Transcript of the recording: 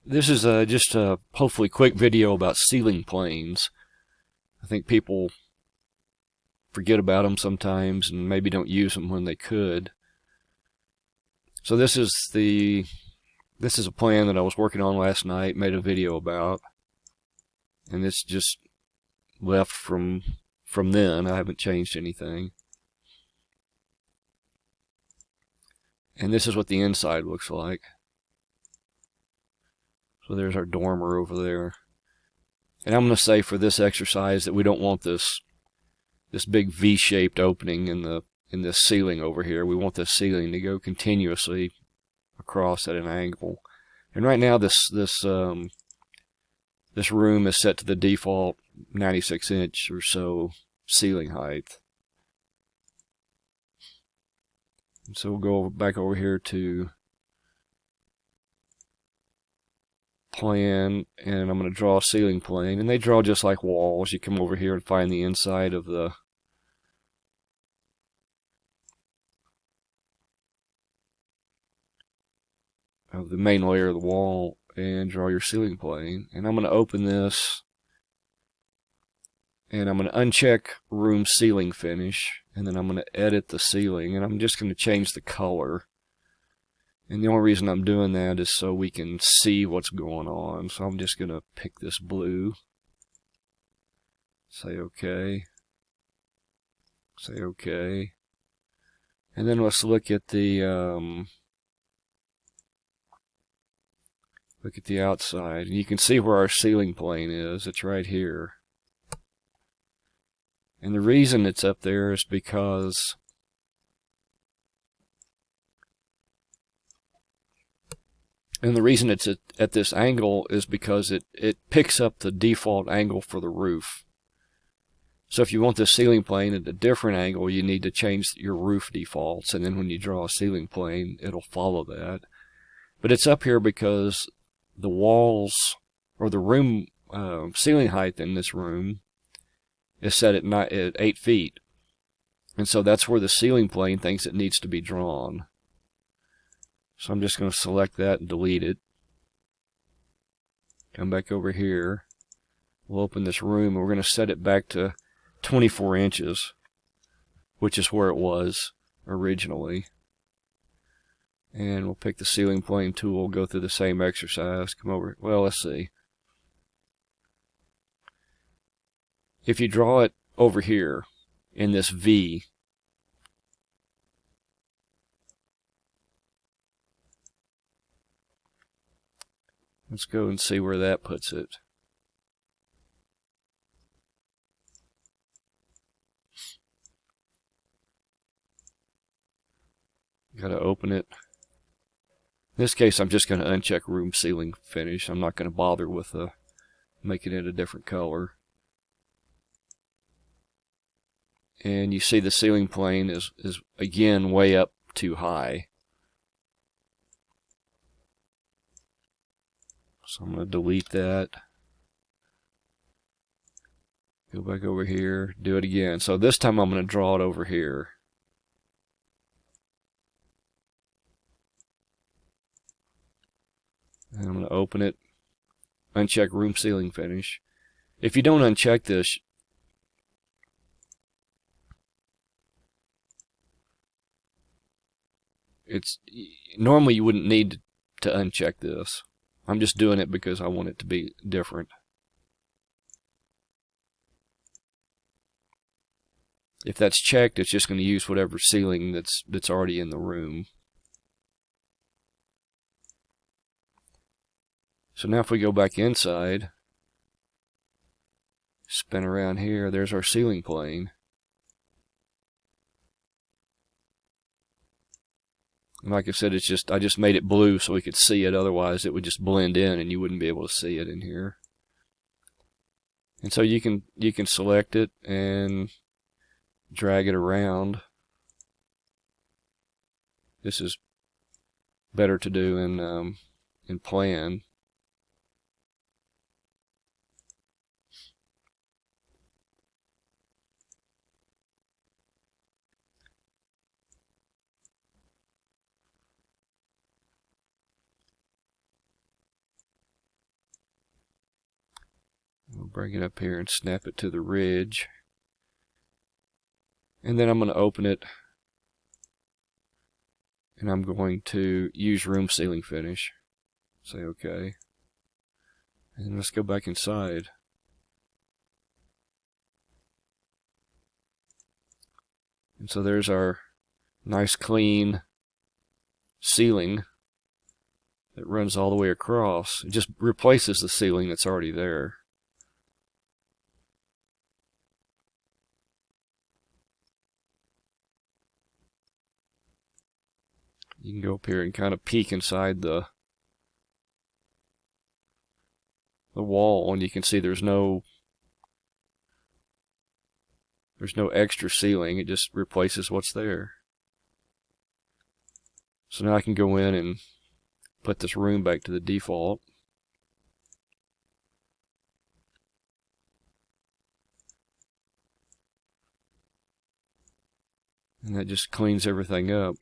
This is just a hopefully quick video about ceiling planes. I think people forget about them sometimes and maybe don't use them when they could. So this is a plan that I was working on last night, made a video about, and it's just left from then. I haven't changed anything. And this is what the inside looks like. So there's our dormer over there. And I'm going to say for this exercise that we don't want this big V-shaped opening in this ceiling over here. We want this ceiling to go continuously across at an angle. And right now this room is set to the default 96-inch or so ceiling height. And so we'll go back over here to plan, and I'm going to draw a ceiling plane, and they draw just like walls. You come over here and find the inside of the main layer of the wall and draw your ceiling plane. And I'm going to open this, and I'm going to uncheck room ceiling finish, and then I'm going to edit the ceiling, and I'm just going to change the color. And the only reason I'm doing that is so we can see what's going on. So I'm just going to pick this blue. Say OK. Say OK. And then let's look at the outside. And you can see where our ceiling plane is. It's right here. And the reason it's up there is because the reason it's at this angle is because it picks up the default angle for the roof. So if you want the ceiling plane at a different angle, you need to change your roof defaults, and then when you draw a ceiling plane, it'll follow that. But it's up here because the walls, or the room ceiling height in this room, is set at 8 feet. And so that's where the ceiling plane thinks it needs to be drawn. So I'm just going to select that and delete it. Come back over here. We'll open this room, and we're going to set it back to 24 inches, which is where it was originally. And we'll pick the ceiling plane tool, go through the same exercise, come over. Well, let's see. If you draw it over here in this V, let's go and see where that puts it. Got to open it. In this case, I'm just going to uncheck room ceiling finish. I'm not going to bother with making it a different color. And you see the ceiling plane is again way up too high. So I'm going to delete that. Go back over here, do it again. So this time I'm going to draw it over here. And I'm going to open it, uncheck room ceiling finish. If you don't uncheck this, normally you wouldn't need to uncheck this. I'm just doing it because I want it to be different. If that's checked, it's just going to use whatever ceiling that's already in the room. So now if we go back inside, spin around here, there's our ceiling plane. And like I said, I just made it blue so we could see it, otherwise it would just blend in and you wouldn't be able to see it in here. And so you can select it and drag it around. This is better to do in plan. bring it up here and snap it to the ridge. And then I'm going to open it. And I'm going to use room ceiling finish. Say OK. And let's go back inside. And so there's our nice clean ceiling that runs all the way across. It just replaces the ceiling that's already there. You can go up here and kind of peek inside the wall, and you can see there's no extra ceiling. It just replaces what's there. So now I can go in and put this room back to the default. And that just cleans everything up.